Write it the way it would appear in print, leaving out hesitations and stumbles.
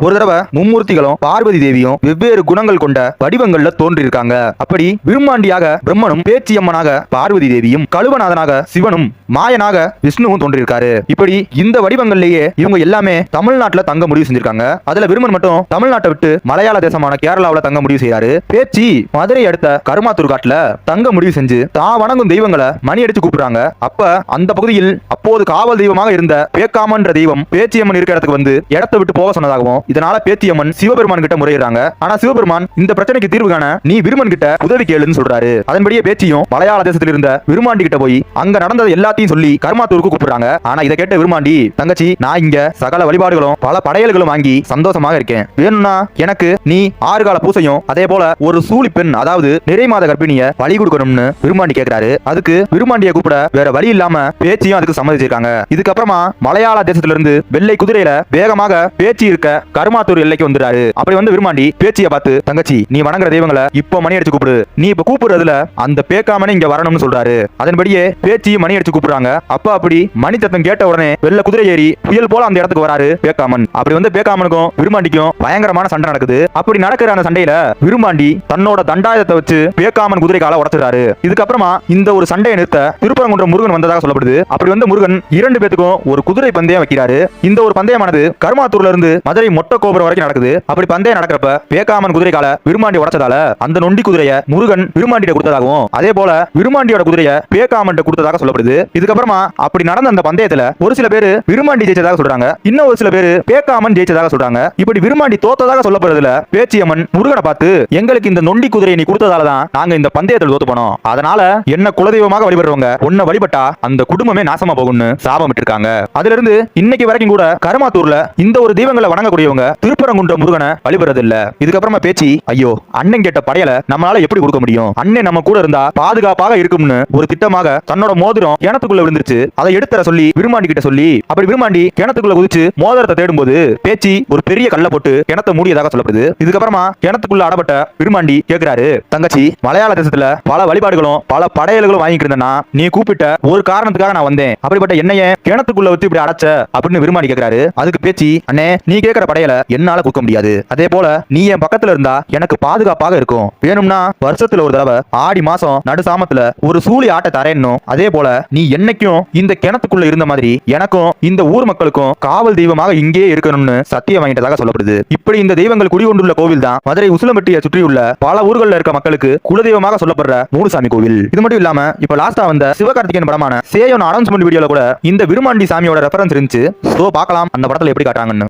ஒரு தடவை மும்மூர்த்திகளும் பார்வதி தேவியும் வெவ்வேறு குணங்கள் கொண்ட வடிவங்கள்ல தோன்றியிருக்காங்க. அப்படி விரும்மாண்டியாக பிரம்மனும், பேச்சியம்மனாக பார்வதி தேவியும், கழுவநாதனாக சிவனும், மாயனாக விஷ்ணுவும் தோன்றியிருக்காரு. இப்படி இந்த வடிவங்கள்லயே இவங்க எல்லாமே தமிழ்நாட்டுல தங்க முடிவு செஞ்சிருக்காங்க. அதுல விருமன் மட்டும் தமிழ்நாட்டை விட்டு மலையாள தேசமான கேரளாவில தங்க முடிவு செய்யறாரு. பேச்சி மதுரை அடுத்த கருமாத்தூர் காட்டுல தங்க முடிவு செஞ்சு தான் வணங்கும் தெய்வங்களை மணி அடிச்சு கூப்பிடுறாங்க. அப்ப அந்த பகுதியில் அப்போது காவல் தெய்வமாக இருந்த பேக்காமன்ற தெய்வம் பேச்சியம்மன் இருக்கிற இடத்துக்கு வந்து இடத்தை விட்டு போக சொன்னதாகவும், இதனால பேச்சியம்மன் சிவபெருமான் கிட்ட முறையிறாங்க. ஆனா சிவபெருமான் இந்த பிரச்சனைக்கு தீர்வு காண நீ விருமன் கிட்ட உதவி கேளுன்னு சொல்றாரு. அதன்படியே பேச்சியும் மலையாள தேசத்தில் இருந்த விருமாண்டி கிட்ட போய் அங்க நடந்தது எல்லாத்தையும் சொல்லி கருமாத்தூருக்கு கூப்பிடுறாங்க. ஆனா இதை கேட்ட விருமாண்டி, தங்கச்சி நான் இங்க சகல வழிபாடுகளும் பல படையல்களும் வாங்கி சந்தோஷமாக இருக்கேன். வேணும்னா எனக்கு நீ 6 கால பூசையும் அதே போல ஒரு சூழி பெண், அதாவது நிறை மாத கர்ப்பிணிய பலி கொடுக்கணும்னு விருமாண்டி கேட்கிறாரு. அதுக்கு விருமாண்டியை கூப்பிட வேற வழி இல்லாம பேச்சியும் அதுக்கு சம்மதிச்சிருக்காங்க. இதுக்கப்புறமா மலையாள தேசத்துல இருந்து வெள்ளை குதிரையில வேகமாக பேச்சி இருக்க கருமாத்தூர் எல்லைக்கு வந்துறாரு. அப்படி வந்து விரும்மாண்டி பேச்சியை பார்த்து, தங்கச்சி நீ வணங்குற தெய்வங்களை இப்ப மணி அடிச்சு கூப்பிடு, நீ இப்ப கூப்பிடுறதுல அந்த பேக்காமனே இங்க வரணும்னு சொல்றாரு. அதன்படியே பேச்சி மணி அடிச்சு கூப்பிடுறாங்க. அப்ப அப்படி மணி சத்தம் கேட்ட உடனே வெள்ள குதிரை ஏறி புயல் போல அந்த இடத்துக்கு வராரு பேக்காமன். அப்படி வந்து பேக்காமனுக்கும் விரும்மாண்டிக்கும் பயங்கரமான சண்டை நடக்குது. அப்படி நடக்கிற அந்த சண்டையில விரும்மாண்டி தன்னோட தண்டாயத்தை வச்சு பேக்காமன் குதிரை கால உடைச்சிறாரு. இதுக்கப்புறமா இந்த ஒரு சண்டையை நிறுத்த திருப்பரங்குன்றம் முருகன் வந்ததாக சொல்லப்படுது. அப்படி வந்து முருகன் 2 பேத்துக்கும் ஒரு குதிரை பந்தயம் வைக்கிறாரு. இந்த ஒரு பந்தயமானது கருமாத்தூர்ல இருந்து மதுரை மொட்டை கோபுரம் வரைக்கும் நடக்குது. அப்படி பந்தயம் நடக்கிறப்ப பேக்காமன் குதிரை கால விரும்மாண்டி உடைச்சதால அந்த நொண்டி குதிரையை முருகன் விரும்மாண்டிட்ட கொடுத்ததாகவும், அதே போல விரும்மாண்டியோட குதிரையை பேக்காமன் கொடுத்ததாக சொல்லப்படுது. இதுக்கப்புறமா அப்படி நடந்த அந்த பந்தயத்துல ஒரு சில பேர் விரும்மாண்டி ஜெயிச்சதாக சொல்றாங்க, இன்னும் ஒரு சில பேர் பேக்காமன் ஜெயிச்சதாக சொல்றாங்க. இப்படி விரும்மாண்டி தோத்ததாக சொல்லப்படுறதுல பேச்சியம்மன் முருகனை பார்த்து, எங்களுக்கு இந்த நொண்டி குதிரையை நீ கொடுத்ததால தான் நாங்க இந்த பந்தயத்தில் தோத்து போனோம், அதனால என்ன குலதெய்வமாக வழிபடுறவங்க உன்னை வழிபட்டா அந்த குடும்பமே நாசமா போகும்னு சாபம் விட்டுருக்காங்க. அதுல இருந்து இன்னைக்கு வரைக்கும் கூட கருமாத்தூர்ல இந்த ஒரு தெய்வங்களை வணங்கக்கூடியவங்க திருப்பரங்குன்றம் முருகனை வழிபடுறது இல்ல. இதுக்கப்புறமா பேச்சி, ஐயோ அண்ணன் கேட்ட படையல நம்மளால எப்படி கொடுக்க முடியும், அண்ணன் நம்ம கூட இருந்தா பாதுகாப்பாக இருக்கும்னு ஒரு திட்டமாக தன்னோட மோதிரம் கிணத்துக்குள்ள விழுந்துருச்சு. அதை எடுத்துற சொல்லி விரும்மாண்டி கிட்ட சொல்லி, அப்படி விரும்மாண்டி கிணத்துக்குள்ள குதிச்சு மோதிரத்தை தேடும்போது பேச்சி ஒரு பெரிய கல்லை போட்டு கிணத்தை மூடியதாக சொல்லப்படுது. இதுக்கப்புறமா கிணத்துக்குள்ள அடப்பட்ட விரும்மாண்டி கேட்கிறாரு, தங்கச்சி மலையாள தேசத்துல பல வழிபாடுகளும் பல படையல்களும் வாங்கிட்டு இருந்தேன்னா நீ கூப்பிட்ட ஒரு காரணத்துக்காக நான் வந்தேன், அப்படிப்பட்ட என்னைய கிணத்துக்குள்ள வச்சு இப்படி அடைச்ச அப்படின்னு விரும்மாண்டி கேட்கிறாரு. அதுக்கு பேச்சி, அண்ணே நீ கேட்கிற படையல என்னால கொடுக்க முடியாது, அதே போல நீ என் பக்கத்துல இருந்தா எனக்கு பாதுகாப்பாக இருக்கும், வேணும்னா வருஷத்துல ஒரு தடவை ஆடி மாசம் நடு சாமத்துல ஒரு சூழி ஆட்ட தரேன்னும், அதே போல நீ என்னைக்கும் இந்த கிணத்துக்குள்ள இருந்த மாதிரி எனக்கும் இந்த ஊர் மக்களுக்கும் காவல் தெய்வமாக இங்கே இருக்கணும்னு சத்தியம் வாங்கிட்டதாக சொல்லப்படுது. இப்படி இந்த தெய்வங்கள் குடிகொண்டுள்ள கோவில் தான் மதுரை உசிலம்பட்டியை சுற்றியுள்ள பல ஊர்கள்ல இருக்க மக்களுக்கு குலதெய்வமாக சொல்லப்படுற மூடுசாமி கோவில். இது மட்டும் இல்லாம இப்ப லாஸ்டா வந்த சிவகார்த்திகேயன் படமான சேயோன் அனௌன்ஸ்மெண்ட் வீடியோல கூட இந்த விரும்மாண்டி சாமியோட ரெஃபரன்ஸ் இருந்துச்சு. சோ பார்க்கலாம் அந்த படத்துல எப்படி காட்டுறாங்கன்னு.